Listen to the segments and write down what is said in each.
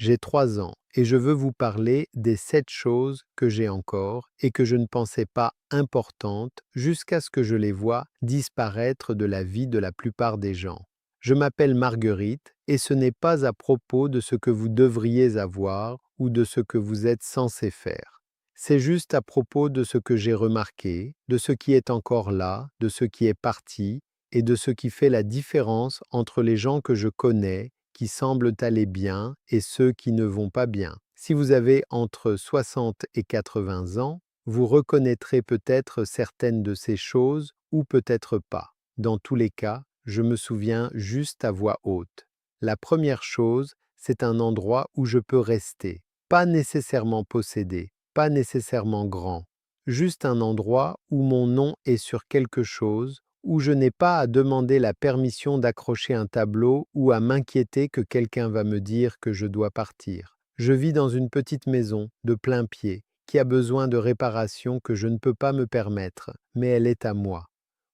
J'ai 3 ans et je veux vous parler des 7 choses que j'ai encore et que je ne pensais pas importantes jusqu'à ce que je les vois disparaître de la vie de la plupart des gens. Je m'appelle Marguerite et ce n'est pas à propos de ce que vous devriez avoir ou de ce que vous êtes censé faire. C'est juste à propos de ce que j'ai remarqué, de ce qui est encore là, de ce qui est parti et de ce qui fait la différence entre les gens que je connais qui semblent aller bien et ceux qui ne vont pas bien. Si vous avez entre 60 et 80 ans, vous reconnaîtrez peut-être certaines de ces choses ou peut-être pas. Dans tous les cas, je me souviens juste à voix haute. La première chose, c'est un endroit où je peux rester, pas nécessairement possédé, pas nécessairement grand, juste un endroit où mon nom est sur quelque chose, où je n'ai pas à demander la permission d'accrocher un tableau ou à m'inquiéter que quelqu'un va me dire que je dois partir. Je vis dans une petite maison, de plein pied, qui a besoin de réparations que je ne peux pas me permettre, mais elle est à moi.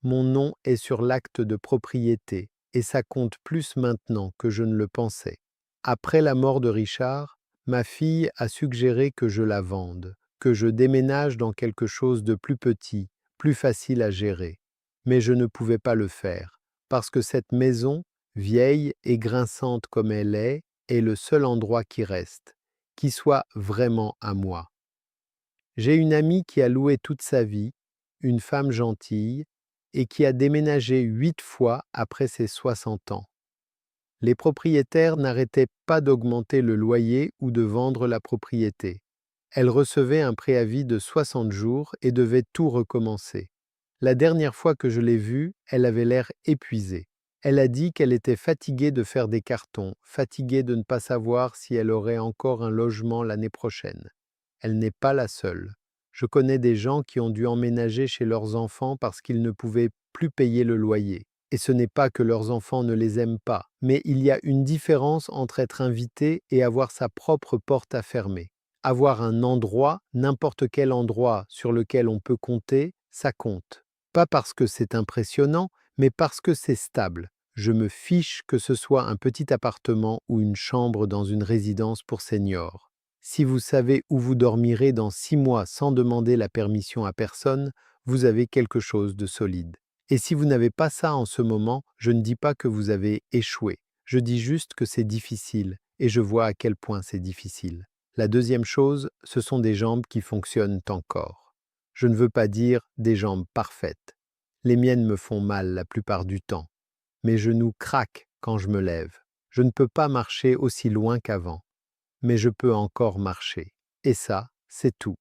Mon nom est sur l'acte de propriété, et ça compte plus maintenant que je ne le pensais. Après la mort de Richard, ma fille a suggéré que je la vende, que je déménage dans quelque chose de plus petit, plus facile à gérer. Mais je ne pouvais pas le faire, parce que cette maison, vieille et grinçante comme elle est le seul endroit qui reste, qui soit vraiment à moi. J'ai une amie qui a loué toute sa vie, une femme gentille, et qui a déménagé 8 fois après ses 60 ans. Les propriétaires n'arrêtaient pas d'augmenter le loyer ou de vendre la propriété. Elle recevait un préavis de 60 jours et devait tout recommencer. La dernière fois que je l'ai vue, elle avait l'air épuisée. Elle a dit qu'elle était fatiguée de faire des cartons, fatiguée de ne pas savoir si elle aurait encore un logement l'année prochaine. Elle n'est pas la seule. Je connais des gens qui ont dû emménager chez leurs enfants parce qu'ils ne pouvaient plus payer le loyer. Et ce n'est pas que leurs enfants ne les aiment pas, mais il y a une différence entre être invité et avoir sa propre porte à fermer. Avoir un endroit, n'importe quel endroit sur lequel on peut compter, ça compte. Pas parce que c'est impressionnant, mais parce que c'est stable. Je me fiche que ce soit un petit appartement ou une chambre dans une résidence pour seniors. Si vous savez où vous dormirez dans 6 mois sans demander la permission à personne, vous avez quelque chose de solide. Et si vous n'avez pas ça en ce moment, je ne dis pas que vous avez échoué. Je dis juste que c'est difficile, et je vois à quel point c'est difficile. La deuxième chose, ce sont des jambes qui fonctionnent encore. Je ne veux pas dire des jambes parfaites. Les miennes me font mal la plupart du temps. Mes genoux craquent quand je me lève. Je ne peux pas marcher aussi loin qu'avant. Mais je peux encore marcher. Et ça, c'est tout.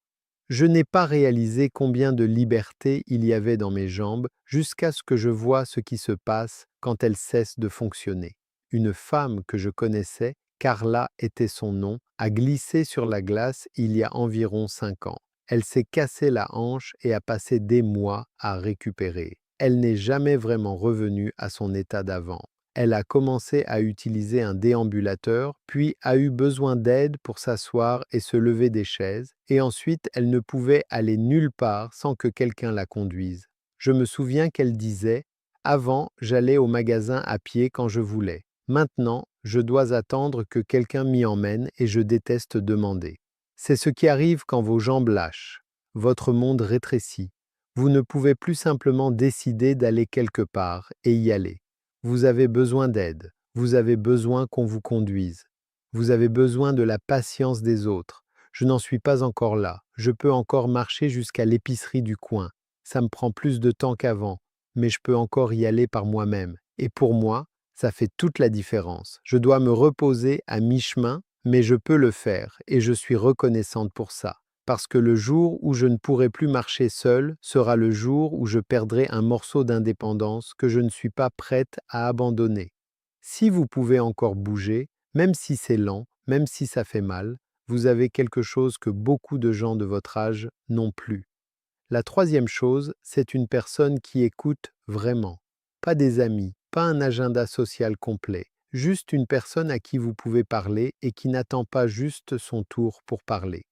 Je n'ai pas réalisé combien de liberté il y avait dans mes jambes jusqu'à ce que je voie ce qui se passe quand elles cessent de fonctionner. Une femme que je connaissais, Carla était son nom, a glissé sur la glace il y a environ 5 ans. Elle s'est cassé la hanche et a passé des mois à récupérer. Elle n'est jamais vraiment revenue à son état d'avant. Elle a commencé à utiliser un déambulateur, puis a eu besoin d'aide pour s'asseoir et se lever des chaises, et ensuite elle ne pouvait aller nulle part sans que quelqu'un la conduise. Je me souviens qu'elle disait: «Avant, j'allais au magasin à pied quand je voulais. Maintenant, je dois attendre que quelqu'un m'y emmène et je déteste demander.» C'est ce qui arrive quand vos jambes lâchent. Votre monde rétrécit. Vous ne pouvez plus simplement décider d'aller quelque part et y aller. Vous avez besoin d'aide, vous avez besoin qu'on vous conduise. Vous avez besoin de la patience des autres. Je n'en suis pas encore là. Je peux encore marcher jusqu'à l'épicerie du coin. Ça me prend plus de temps qu'avant, mais je peux encore y aller par moi-même. Et pour moi, ça fait toute la différence. Je dois me reposer à mi-chemin, mais je peux le faire et je suis reconnaissante pour ça. Parce que le jour où je ne pourrai plus marcher seule sera le jour où je perdrai un morceau d'indépendance que je ne suis pas prête à abandonner. Si vous pouvez encore bouger, même si c'est lent, même si ça fait mal, vous avez quelque chose que beaucoup de gens de votre âge n'ont plus. La troisième chose, c'est une personne qui écoute vraiment. Pas des amis, pas un agenda social complet, juste une personne à qui vous pouvez parler et qui n'attend pas juste son tour pour parler.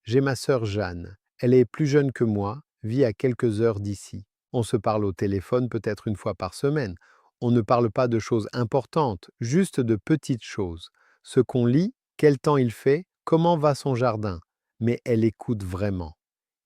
J'ai ma sœur Jeanne. Elle est plus jeune que moi, vit à quelques heures d'ici. On se parle au téléphone peut-être une fois par semaine. On ne parle pas de choses importantes, juste de petites choses. Ce qu'on lit, Quel temps il fait? Comment va son jardin? Mais elle écoute vraiment.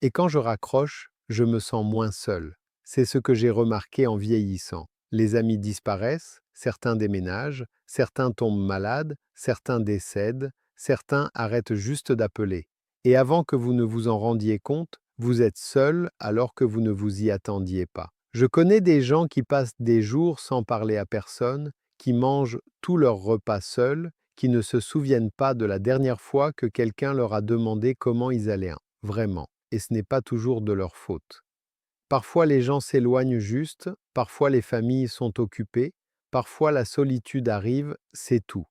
Et quand je raccroche, je me sens moins seul. C'est ce que j'ai remarqué en vieillissant. Les amis disparaissent, certains déménagent, certains tombent malades, certains décèdent, certains arrêtent juste d'appeler. Et avant que vous ne vous en rendiez compte, vous êtes seul alors que vous ne vous y attendiez pas. Je connais des gens qui passent des jours sans parler à personne, qui mangent tous leurs repas seuls, qui ne se souviennent pas de la dernière fois que quelqu'un leur a demandé comment ils allaient, vraiment. Et ce n'est pas toujours de leur faute. Parfois les gens s'éloignent juste, parfois les familles sont occupées, parfois la solitude arrive, c'est tout.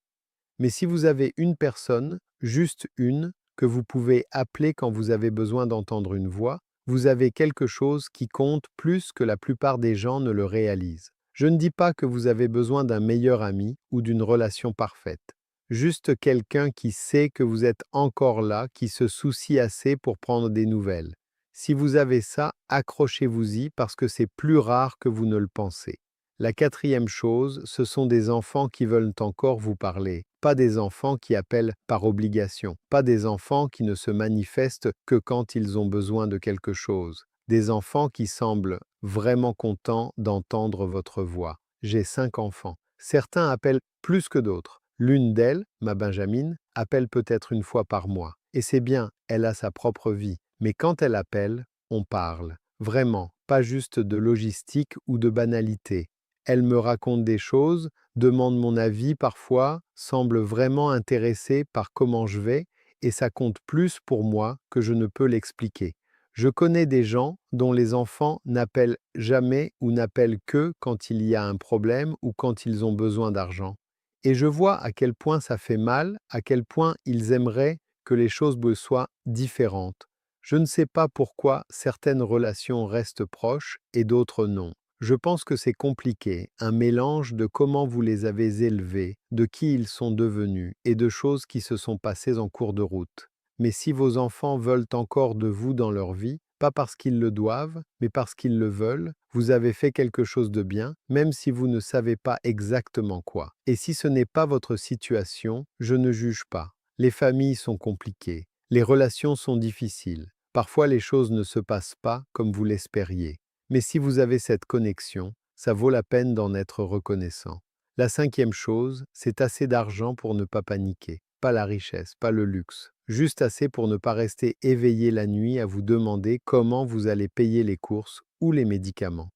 Mais si vous avez une personne, juste une, que vous pouvez appeler quand vous avez besoin d'entendre une voix, vous avez quelque chose qui compte plus que la plupart des gens ne le réalisent. Je ne dis pas que vous avez besoin d'un meilleur ami ou d'une relation parfaite. Juste quelqu'un qui sait que vous êtes encore là, qui se soucie assez pour prendre des nouvelles. Si vous avez ça, accrochez-vous-y parce que c'est plus rare que vous ne le pensez. La quatrième chose, ce sont des enfants qui veulent encore vous parler, pas des enfants qui appellent par obligation, pas des enfants qui ne se manifestent que quand ils ont besoin de quelque chose, des enfants qui semblent vraiment contents d'entendre votre voix. J'ai 5 enfants. Certains appellent plus que d'autres. L'une d'elles, ma Benjamine, appelle peut-être une fois par mois. Et c'est bien, elle a sa propre vie. Mais quand elle appelle, on parle. Vraiment, pas juste de logistique ou de banalité. Elle me raconte des choses, demande mon avis parfois, semble vraiment intéressée par comment je vais, et ça compte plus pour moi que je ne peux l'expliquer. Je connais des gens dont les enfants n'appellent jamais ou n'appellent que quand il y a un problème ou quand ils ont besoin d'argent. Et je vois à quel point ça fait mal, à quel point ils aimeraient que les choses soient différentes. Je ne sais pas pourquoi certaines relations restent proches et d'autres non. Je pense que c'est compliqué, un mélange de comment vous les avez élevés, de qui ils sont devenus et de choses qui se sont passées en cours de route. Mais si vos enfants veulent encore de vous dans leur vie, pas parce qu'ils le doivent, mais parce qu'ils le veulent, vous avez fait quelque chose de bien, même si vous ne savez pas exactement quoi. Et si ce n'est pas votre situation, je ne juge pas. Les familles sont compliquées, les relations sont difficiles. Parfois les choses ne se passent pas comme vous l'espériez. Mais si vous avez cette connexion, ça vaut la peine d'en être reconnaissant. La cinquième chose, c'est assez d'argent pour ne pas paniquer. Pas la richesse, pas le luxe. Juste assez pour ne pas rester éveillé la nuit à vous demander comment vous allez payer les courses ou les médicaments.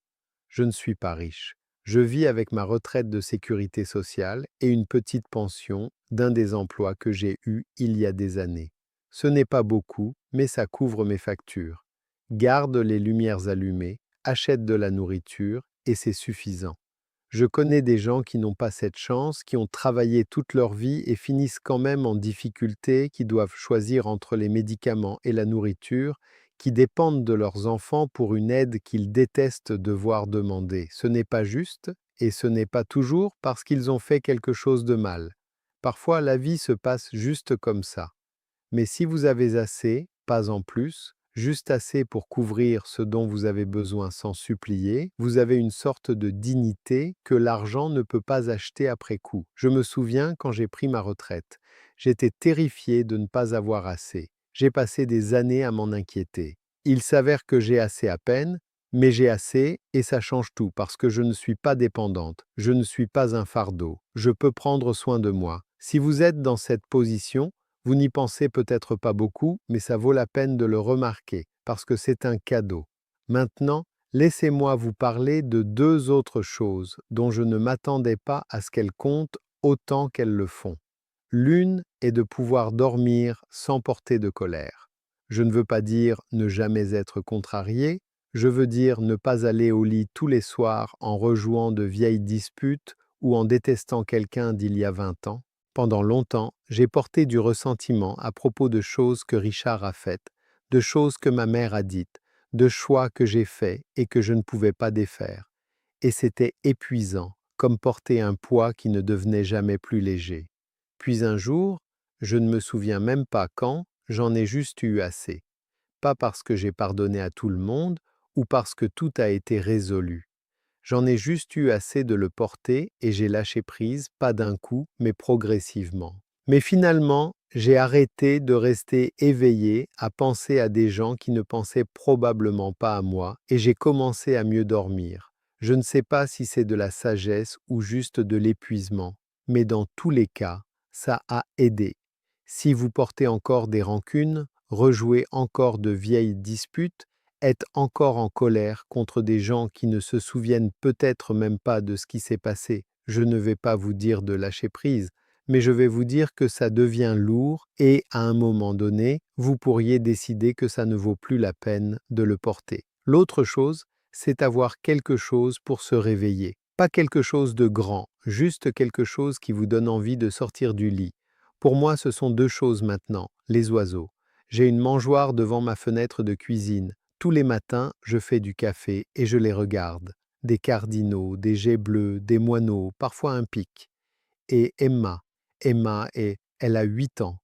Je ne suis pas riche. Je vis avec ma retraite de sécurité sociale et une petite pension d'un des emplois que j'ai eus il y a des années. Ce n'est pas beaucoup, mais ça couvre mes factures. Garde les lumières allumées, achète de la nourriture et c'est suffisant. Je connais des gens qui n'ont pas cette chance, qui ont travaillé toute leur vie et finissent quand même en difficulté, qui doivent choisir entre les médicaments et la nourriture, qui dépendent de leurs enfants pour une aide qu'ils détestent devoir demander. Ce n'est pas juste et ce n'est pas toujours parce qu'ils ont fait quelque chose de mal. Parfois, la vie se passe juste comme ça. Mais si vous avez assez, pas en plus, juste assez pour couvrir ce dont vous avez besoin sans supplier, vous avez une sorte de dignité que l'argent ne peut pas acheter après coup. Je me souviens quand j'ai pris ma retraite. J'étais terrifié de ne pas avoir assez. J'ai passé des années à m'en inquiéter. Il s'avère que j'ai assez à peine, mais j'ai assez et ça change tout parce que je ne suis pas dépendante, je ne suis pas un fardeau, je peux prendre soin de moi. Si vous êtes dans cette position, vous n'y pensez peut-être pas beaucoup, mais ça vaut la peine de le remarquer, parce que c'est un cadeau. Maintenant, laissez-moi vous parler de deux autres choses dont je ne m'attendais pas à ce qu'elles comptent autant qu'elles le font. L'une est de pouvoir dormir sans porter de colère. Je ne veux pas dire ne jamais être contrarié, je veux dire ne pas aller au lit tous les soirs en rejouant de vieilles disputes ou en détestant quelqu'un d'il y a 20 ans. Pendant longtemps, j'ai porté du ressentiment à propos de choses que Richard a faites, de choses que ma mère a dites, de choix que j'ai faits et que je ne pouvais pas défaire. Et c'était épuisant, comme porter un poids qui ne devenait jamais plus léger. Puis un jour, je ne me souviens même pas quand, j'en ai juste eu assez. Pas parce que j'ai pardonné à tout le monde ou parce que tout a été résolu. J'en ai juste eu assez de le porter et j'ai lâché prise, pas d'un coup, mais progressivement. Mais finalement, j'ai arrêté de rester éveillé à penser à des gens qui ne pensaient probablement pas à moi et j'ai commencé à mieux dormir. Je ne sais pas si c'est de la sagesse ou juste de l'épuisement, mais dans tous les cas, ça a aidé. Si vous portez encore des rancunes, rejouez encore de vieilles disputes, êtes encore en colère contre des gens qui ne se souviennent peut-être même pas de ce qui s'est passé, je ne vais pas vous dire de lâcher prise, mais je vais vous dire que ça devient lourd et, à un moment donné, vous pourriez décider que ça ne vaut plus la peine de le porter. L'autre chose, c'est avoir quelque chose pour se réveiller. Pas quelque chose de grand, juste quelque chose qui vous donne envie de sortir du lit. Pour moi, ce sont deux choses maintenant, les oiseaux. J'ai une mangeoire devant ma fenêtre de cuisine. Tous les matins, je fais du café et je les regarde. Des cardinaux, des geais bleus, des moineaux, parfois un pic. Et elle a 8 ans.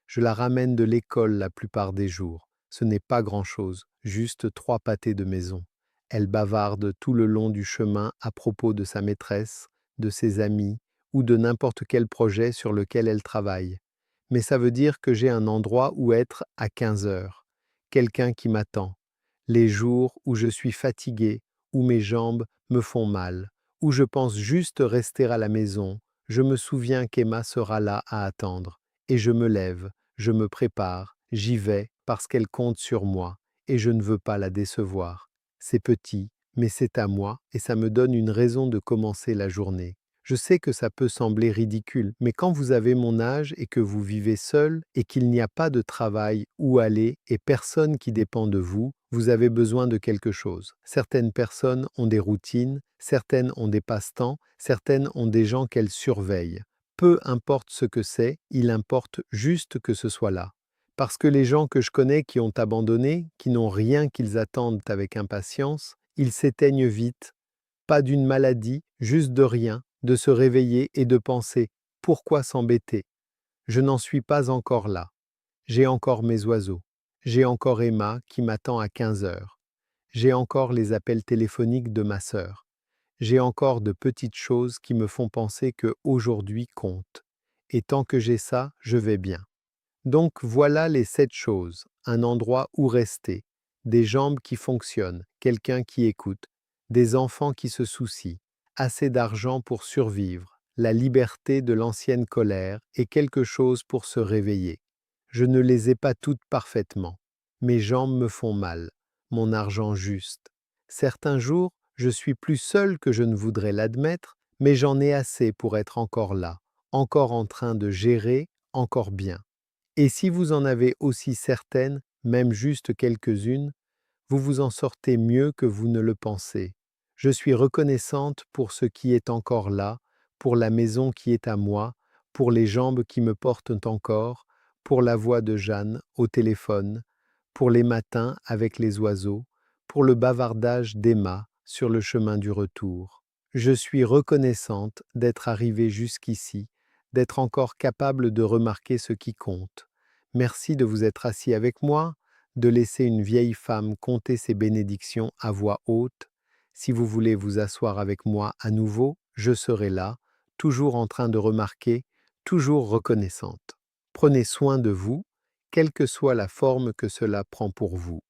Je la ramène de l'école la plupart des jours. Ce n'est pas grand-chose, juste 3 pâtés de maison. Elle bavarde tout le long du chemin à propos de sa maîtresse, de ses amis ou de n'importe quel projet sur lequel elle travaille. Mais ça veut dire que j'ai un endroit où être à 15 heures. Quelqu'un qui m'attend. Les jours où je suis fatigué, où mes jambes me font mal, où je pense juste rester à la maison, je me souviens qu'Emma sera là à attendre, et je me lève, je me prépare, j'y vais parce qu'elle compte sur moi, et je ne veux pas la décevoir. C'est petit, mais c'est à moi, et ça me donne une raison de commencer la journée. Je sais que ça peut sembler ridicule, mais quand vous avez mon âge et que vous vivez seul et qu'il n'y a pas de travail où aller et personne qui dépend de vous, vous avez besoin de quelque chose. Certaines personnes ont des routines, certaines ont des passe-temps, certaines ont des gens qu'elles surveillent. Peu importe ce que c'est, il importe juste que ce soit là. Parce que les gens que je connais qui ont abandonné, qui n'ont rien qu'ils attendent avec impatience, ils s'éteignent vite, pas d'une maladie, juste de rien, de se réveiller et de penser pourquoi s'embêter? Je n'en suis pas encore là. J'ai encore mes oiseaux. J'ai encore Emma qui m'attend à 15 heures. J'ai encore les appels téléphoniques de ma sœur. J'ai encore de petites choses qui me font penser que aujourd'hui compte. Et tant que j'ai ça, je vais bien. Donc voilà les 7 choses, un endroit où rester, des jambes qui fonctionnent, quelqu'un qui écoute, des enfants qui se soucient, assez d'argent pour survivre, la liberté de l'ancienne colère et quelque chose pour se réveiller. Je ne les ai pas toutes parfaitement. Mes jambes me font mal, mon argent juste. Certains jours, je suis plus seul que je ne voudrais l'admettre, mais j'en ai assez pour être encore là, encore en train de gérer, encore bien. Et si vous en avez aussi certaines, même juste quelques-unes, vous vous en sortez mieux que vous ne le pensez. Je suis reconnaissante pour ce qui est encore là, pour la maison qui est à moi, pour les jambes qui me portent encore, pour la voix de Jeanne au téléphone, pour les matins avec les oiseaux, pour le bavardage d'Emma sur le chemin du retour. Je suis reconnaissante d'être arrivée jusqu'ici, d'être encore capable de remarquer ce qui compte. Merci de vous être assis avec moi, de laisser une vieille femme compter ses bénédictions à voix haute. Si vous voulez vous asseoir avec moi à nouveau, je serai là, toujours en train de remarquer, toujours reconnaissante. Prenez soin de vous, quelle que soit la forme que cela prend pour vous.